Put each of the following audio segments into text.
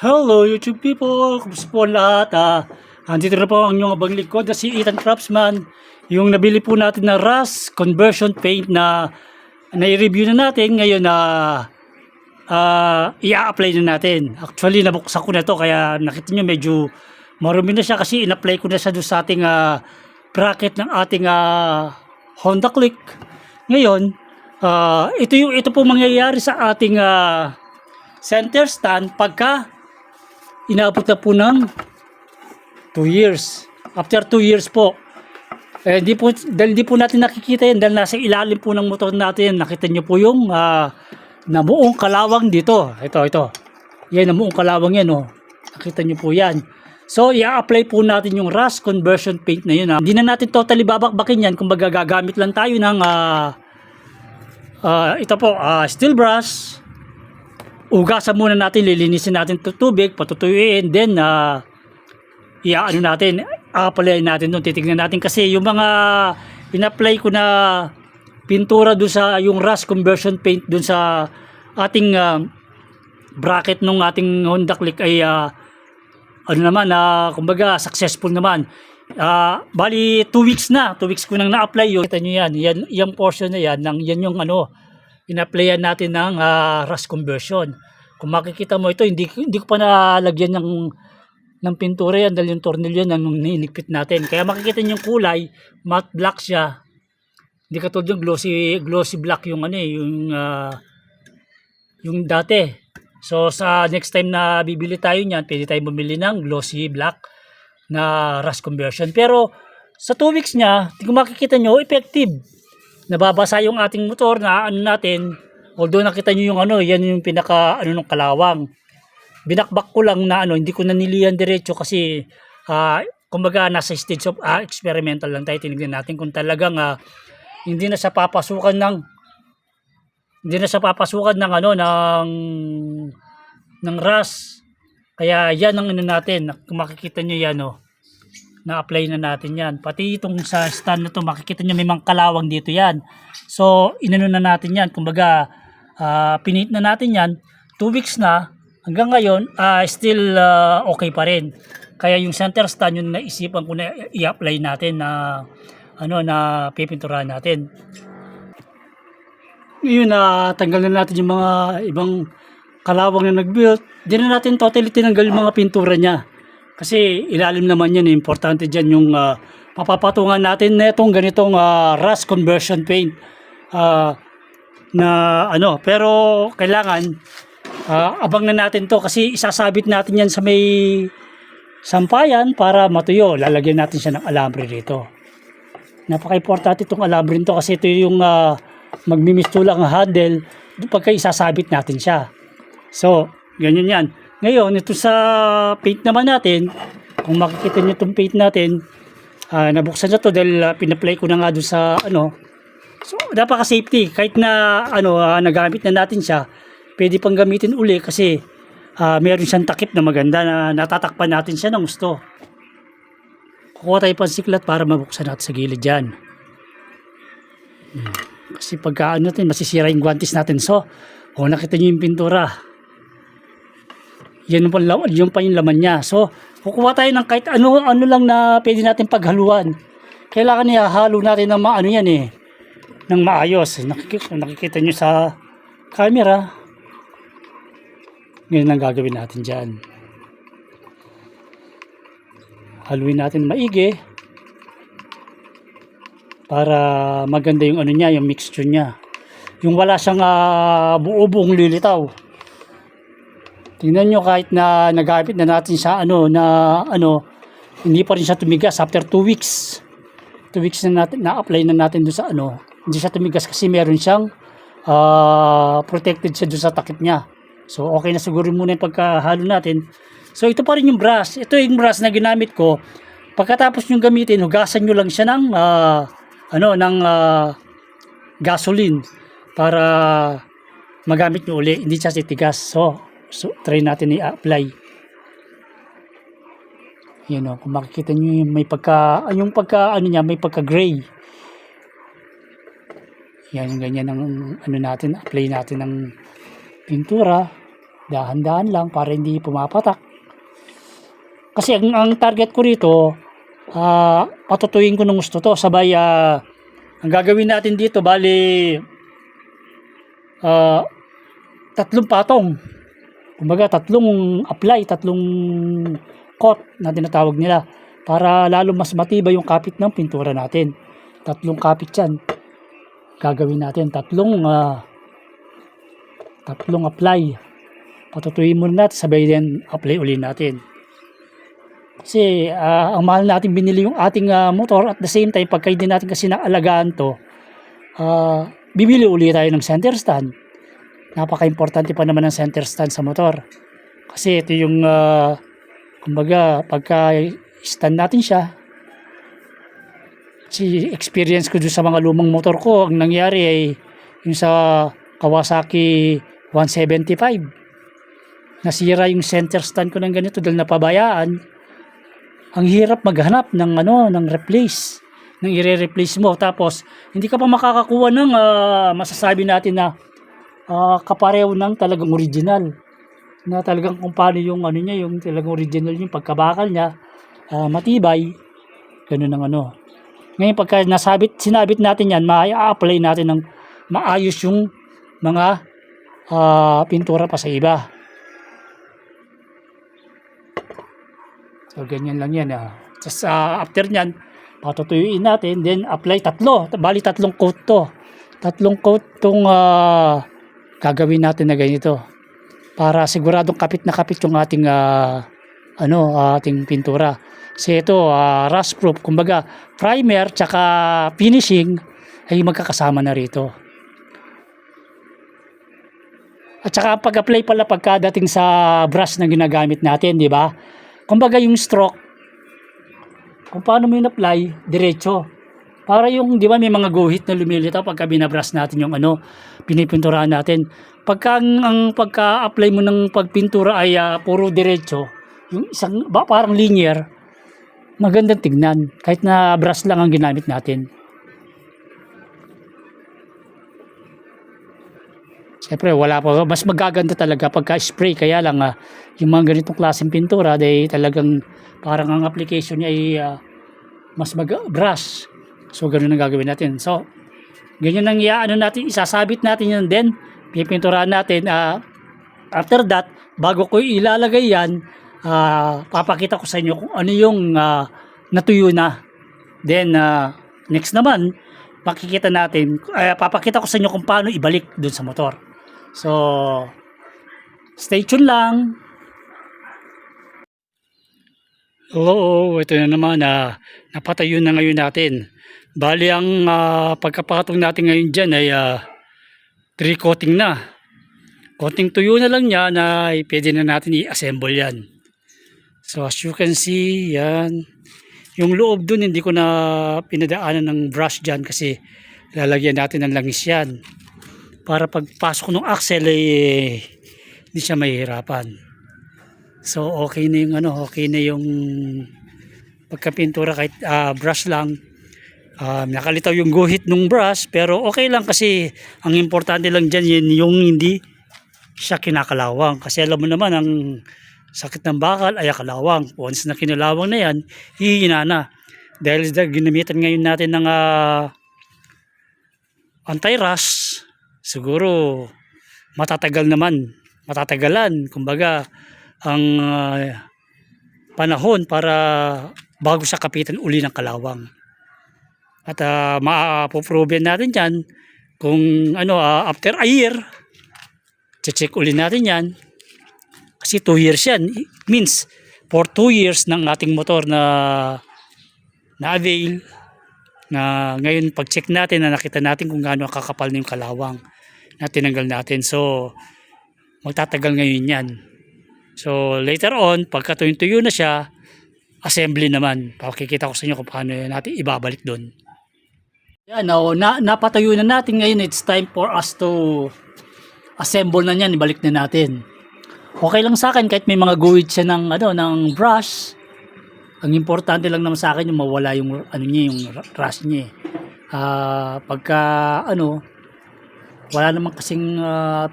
Hello YouTube people! Kumusta po ang lahat? Andito na po ang inyong abang likod na si Ethan Craftsman. Yung nabili po natin na rust conversion paint na i-review na natin ngayon na i-apply na natin. Actually nabuksan ko na to kaya nakita nyo medyo marumi na siya kasi in-apply ko na siya doon sa ating bracket ng ating Honda Click. Ngayon, ito po mangyayari sa ating center stand pagka inabot na po ng 2 years. After 2 years po. Dahil di po natin nakikita yan dahil nasa ilalim po ng motor natin. Nakita nyo po yung namuong kalawang dito. Ito. Yan, namuong kalawang yan. Oh. Nakita nyo po yan. So, i-apply po natin yung rust conversion paint na yun. Hindi na natin totally babakbakin yan. Kung gagamit lang tayo ng ito po, steel brush. Ugasan muna natin, lilinisin natin ito tubig, patutuyuin, then i-ano natin, apply natin doon, titignan natin kasi yung mga in-apply ko na pintura doon sa yung rust conversion paint doon sa ating bracket ng ating Honda Click ay kumbaga successful naman. Bali 2 weeks na, 2 weeks ko nang na-apply yun. Kita nyo yan, yung portion na yan, yan yung in-applyan natin ng rust conversion. Kung makikita mo ito, hindi ko pa nalagyan ng pintura yan dahil yung tornilyo yan nung niligpit natin. Kaya makikita niyo yung kulay, matte black siya. Hindi katulad yung glossy black yung yung dati. So sa next time na bibili tayo niyan, pwede tayo bumili ng glossy black na rust conversion. Pero sa 2 weeks niya, kung makikita nyo, effective. Nababasa yung ating motor na natin, although nakita nyo yung yan yung pinaka ng kalawang. Binakbak ko lang na hindi ko na nilihan diretso kasi kumbaga nasa stage of experimental lang tayo. Tinignan natin kung talagang hindi na sa papasukan ng rust. Kaya yan ang natin, kung makikita nyo yan na-apply na natin yan. Pati itong sa stand na to, makikita nyo may mga kalawang dito yan. So, inano na natin yan. Kumbaga, pinit na natin yan. 2 weeks na. Hanggang ngayon, still okay pa rin. Kaya yung center stand, yung naisipan ko na i-apply natin na na pipinturahan natin. Ngayon, tanggal na natin yung mga ibang kalawang na nag-build. Di na natin totally tinanggal yung mga pintura niya. Kasi ilalim naman yan, importante dyan yung papapatungan natin na itong ganitong rust conversion paint pero kailangan abang na natin to kasi isasabit natin yan sa may sampayan para matuyo. Lalagyan natin siya ng alambre rito. Napaka-importante itong alambre nito kasi ito yung magmimistulang handle pagka isasabit natin siya. So, ganyan yan. Ngayon, ito sa paint naman natin, kung makikita nyo itong paint natin, nabuksan na to dahil pinaplay ko na nga doon sa So, napaka-safety. Kahit na nagamit na natin siya, pwede pang gamitin uli kasi meron siyang takip na maganda na natatakpan natin siya ng gusto. Kukuha tayo pansiklat para mabuksan natin sa gilid dyan. Kasi pagka masisira yung guantes natin. So, nakita nyo yung pintura. Yan yung pa yung laman niya. So, kukuha tayo ng kahit ano lang na pwede natin paghaluan. Kailangan ihalo natin ng ng maayos. Nakikita nyo sa camera. Ngayon ang gagawin natin dyan. Haluin natin maigi para maganda yung yung mixture niya. Yung wala siyang buo-buong lilitaw. Tingnan nyo kahit na nagamit na natin sa hindi pa rin siya tumigas after 2 weeks. 2 weeks na natin na-apply na natin doon sa hindi siya tumigas kasi meron siyang protected siya doon sa takip niya. So okay na siguro muna yung pagkahalo natin. So ito pa rin yung brush. Ito yung brush na ginamit ko. Pagkatapos nyo gamitin, hugasan nyo lang siya ng gasoline para magamit nyo uli. Hindi siya titigas. So try natin i-apply. Yan kung makikita nyo may may pagka-gray. Yan yung ganyan ang apply natin ng pintura. Dahan-dahan lang para hindi pumapatak. Kasi ang target ko rito, patutuyin ko ng gusto to. Sabay, ang gagawin natin dito, bali, tatlong patong. Kumbaga, tatlong apply, tatlong coat na tinatawag nila. Para lalo mas matibay yung kapit ng pintura natin. Tatlong kapit yan. Gagawin natin tatlong apply. Patutuyin muna natin, sabay din apply uli natin. Kasi ang mahal natin binili yung ating motor, at the same time pagka hindi natin kasi naalagaan to, bibili uli tayo ng center stand. Napaka-importante pa naman ng center stand sa motor. Kasi ito yung kumbaga pagka stand natin siya, si experience ko doon sa mga lumang motor ko, ang nangyari ay yung sa Kawasaki 175, nasira yung center stand ko ng ganito dahil napabayaan. Ang hirap maghanap ng ng replace, ng i-replace mo, tapos hindi ka pa makakakuha ng masasabi natin na kapareho ng talagang original, na talagang kung paano yung niya, yung talagang original, yung pagkabakal niya matibay, ganun ang Ngayon pagka sinabit natin yan, ma-apply natin ng maayos yung mga pintura pa sa iba. So ganyan lang yan. Just after nyan, patutuyuin natin, then apply bali tatlong coat to. Tatlong coat tong gagawin natin na ganito. Para siguradong kapit na kapit yung ating ating pintura. Kasi ito rust proof, kumbaga primer tsaka finishing ay magkakasama na rito. At saka pag-apply pala pagkadating sa brush na ginagamit natin, di ba? Kumbaga yung stroke, kung paano mo in-apply, diretso. Para yung, di ba, may mga guhit na lumilitaw pagka binabrush natin yung pinipinturahan natin. Ang pagka-apply mo ng pagpintura ay puro diretso, yung isang parang linear, magandang tignan kahit na brush lang ang ginamit natin. Siyempre wala pa, mas magaganda talaga pagka spray, kaya lang yung mga ganitong klaseng pintura dahil talagang parang ang application niya ay mas brush. So ganun ang gagawin natin. So ganyan ang natin, isasabit natin yun, then pipinturahan natin. After that, bago ko ilalagay yan, papakita ko sa inyo kung ano yung natuyo na. Then next naman, makikita natin, papakita ko sa inyo kung paano ibalik dun sa motor. So stay tuned lang. Hello, ito na naman, napatayo na ngayon natin. Bali ang pagkapatong natin ngayon dyan ay 3 coating na. Konting tuyo na lang niya na pwede na natin i-assemble yan. So as you can see, yan. Yung loob dun hindi ko na pinadaanan ng brush dyan kasi lalagyan natin ng langis yan. Para pagpasok ng axle ay hindi siya mahihirapan. So okay na yung okay na yung pagkapintura kahit brush lang. Nakalitaw yung guhit ng brush, pero okay lang kasi ang importante lang dyan yung hindi siya kinakalawang. Kasi alam mo naman ang sakit ng bakal ay kalawang. Once na kinalawang na yan, hihina na. Dahil ginamitan ngayon natin ng anti-rust, siguro matatagalan kumbaga ang panahon para bago siya kapitan uli ng kalawang. At mapoproven natin yan kung after a year, check uli natin yan kasi 2 years yan. It means for 2 years ng ating motor na avail, na ngayon pag check natin na nakita natin kung gaano kakapal na yung kalawang na tinanggal natin. So magtatagal ngayon yan. So later on, pagka tuyo na siya, assembly naman. Pakikita ko sa inyo kung paano natin ibabalik doon. Yan, napatayo na natin ngayon. It's time for us to assemble na yan. Ibalik na natin. Okay lang sa akin kahit may mga guhit siya ng brush. Ang importante lang naman sa akin yung mawala yung yung rust niya. Pagka wala naman kasing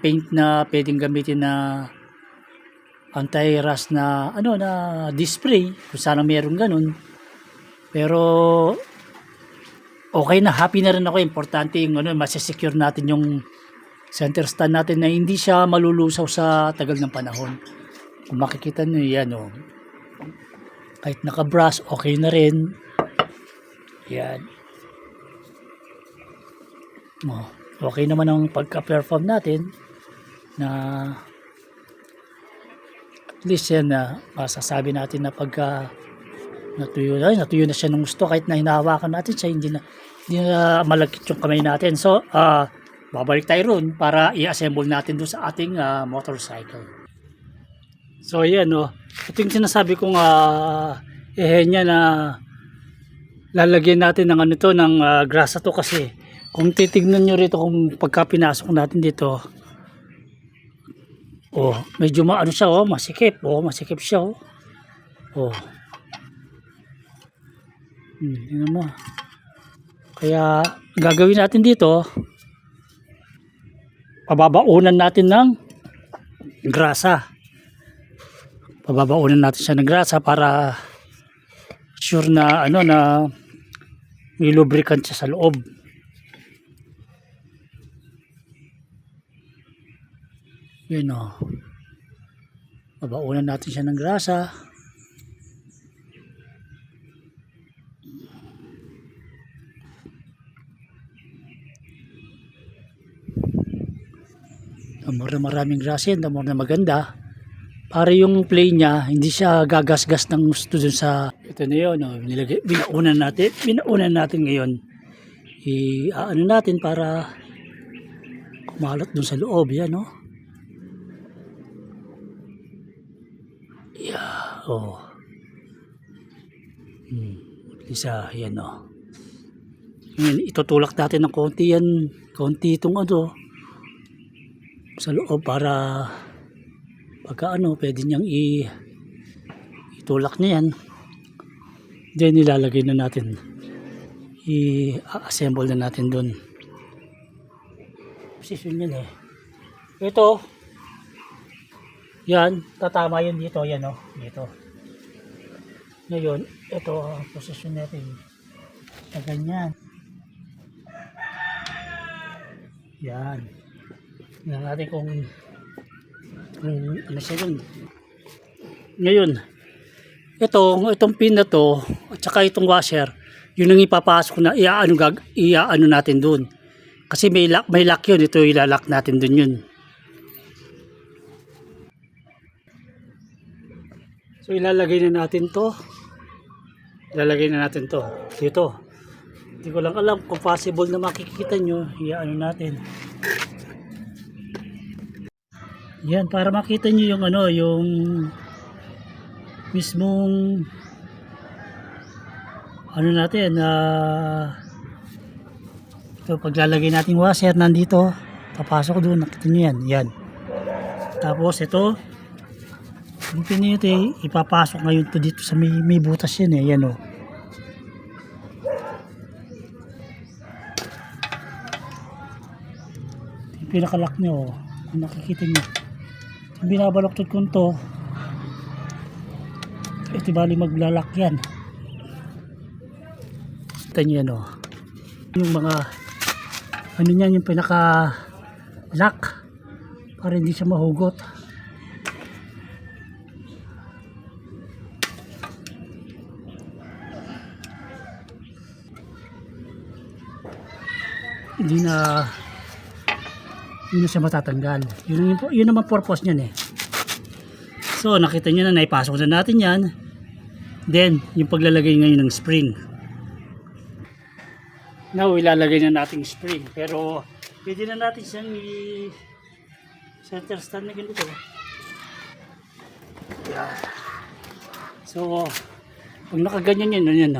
paint na pwedeng gamitin na anti-rust na na display kung sana meron ganun. Pero okay na, happy na rin ako. Importante yung masisecure natin yung center stand natin na hindi siya malulusaw sa tagal ng panahon. Kung makikita nyo yan, kahit naka-brush, okay na rin. Yan. Okay naman ang pagka-perform natin na at least yan na masasabi natin na pagka natuyo na siya ng gusto, kahit na hinahawakan natin siya, hindi na malagkit yung kamay natin. So, babalik tayo ron para i-assemble natin doon sa ating motorcycle. So, ayan, ito yung sinasabi kong niya na lalagyan natin ng ng grasa to, kasi kung titignan nyo rito, kung pagka pinasok natin dito, medyo siya, masikip, masikip siya, yun mo. Kaya gagawin natin dito, pababaunan natin ng grasa. Pababaunan natin siya ng grasa para sure na na may lubricant siya sa loob. Yun babaunan natin siya ng grasa. Maraming grasa yan, na maganda. Para yung play niya, hindi siya gagasgas ng gusto dun sa, ito na yun, binaunan natin ngayon. Natin para kumalat dun sa loob, yan, Yeah, isa, yan, Ngayon, itutulak natin ng konti yan, konti itong sa loob para pagka pwede niyang itulak niya yan. Then nilalagay na natin, i-assemble na natin dun. Position yan ito, yan, tatama yun dito, yan dito. Ngayon, ito ang position natin na ganyan. Yan. Tingnan natin kung ano siya dun. Ngayon, itong pin na to at saka itong washer, yun ang ipapasok na iaano natin dun. Kasi may lock yun, ito ilalak natin dun yun. So ilalagay na natin to. Dito. Hindi ko lang alam kung possible na makikita nyo, iaano natin. Yan, para makita nyo yung yung mismong natin ito, paglalagay nating washer nandito, papasok doon, nakita nyo yan. Tapos ito, yung pinito ipapasok ngayon to dito sa may butas yan yan yung pinakalak nyo kung nakikita nyo. Ang binabaloktot ko to, ito bali maglalak yan. Kita nyo yan yung mga yung pinaka lock para hindi siya mahugot. Hindi na siya matatanggal. Yun naman purpose niyan So nakita niyo na, naipasok na natin yan. Then yung paglalagay ngayon ng spring. Now ilalagay na natin spring, pero pwede na natin siyang center stand na ganito. So pag nakaganyan yan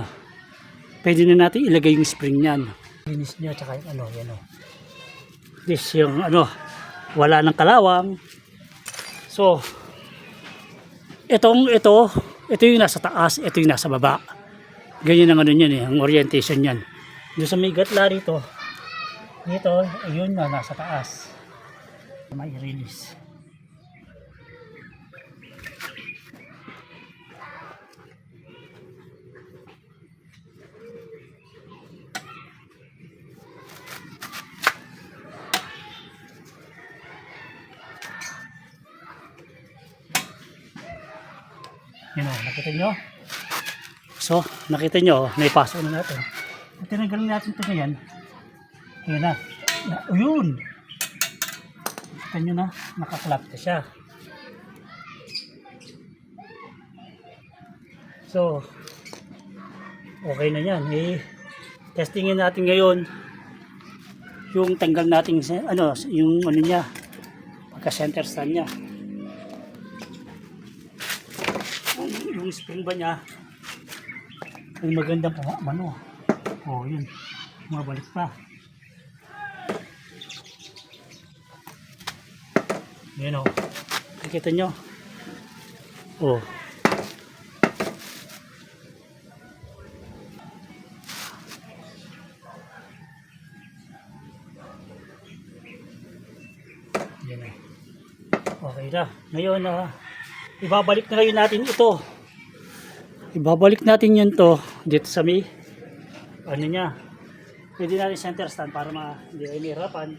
pwede na natin ilagay yung spring niyan. Linis niya tsaka yan this yung wala ng kalawang. So ito yung nasa taas, ito yung nasa baba. Ganyan ang niyan ang orientation niyan. Doon sa may gatla rito, ayun na nasa taas. May release. Yun o, nakita nyo? So, nakita nyo, naipasok na natin. At tinanggalin natin ito ngayon. Ayan na. Ayun! Nakita nyo na, nakaklap na siya. So, okay na yan. Testingin natin ngayon yung tanggal nating yung ano niya, pagka center stand niya. Yung spring ba niya ay magandang ano. Oh, yun. Mabalik pa. Yan o. Nakikita nyo. Oh. Yan o. Okay na. Ngayon, ibabalik na ngayon natin ito. Ibabalik natin yun to dito sa may ano niya. Pwede natin center stand para hindi ay mahirapan.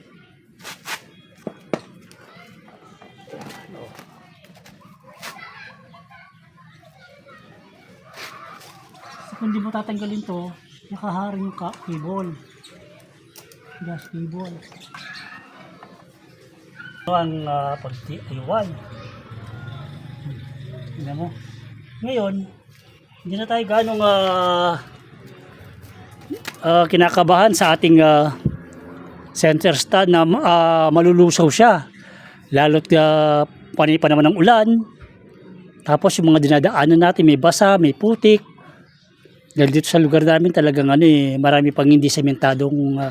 Kung di mo tatanggalin to, nakaharing yung cable. Gas cable. Ito ang pag-DIY. Tignan mo. Ngayon, hindi na tayo ganong kinakabahan sa ating center stand na malulusaw siya. Lalo't panay pa naman ng ulan. Tapos yung mga dinadaanan natin, may basa, may putik. Dahil dito sa lugar namin talagang marami pang hindi sementadong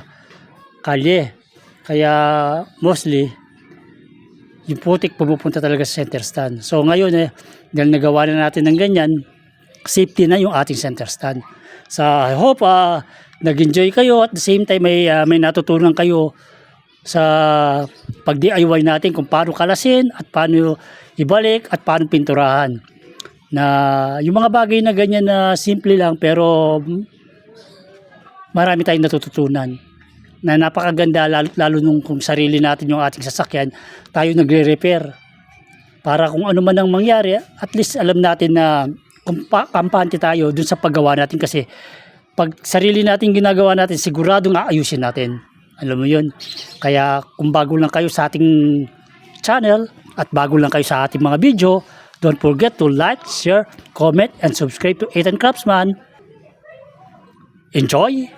kalye. Kaya mostly, yung putik pumupunta talaga sa center stand. So ngayon, dahil nagawa na natin ng ganyan, safety na yung ating center stand. So I hope nag-enjoy kayo at the same time may natutunan kayo sa pag-DIY natin kung paano kalasin at paano ibalik at paano pinturahan. Na yung mga bagay na ganyan na simple lang pero marami tayong natututunan na napakaganda lalo nung kung sarili natin yung ating sasakyan, tayo nagre-repair para kung ano man ang mangyari at least alam natin na kampante tayo dun sa paggawa natin kasi pag sarili natin ginagawa natin siguradong aayusin natin, alam mo yun. Kaya kung bago lang kayo sa ating channel at bago lang kayo sa ating mga video, don't forget to like, share, comment, and subscribe to Ethan Craftsman. Enjoy,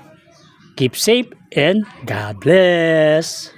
keep safe, and God bless.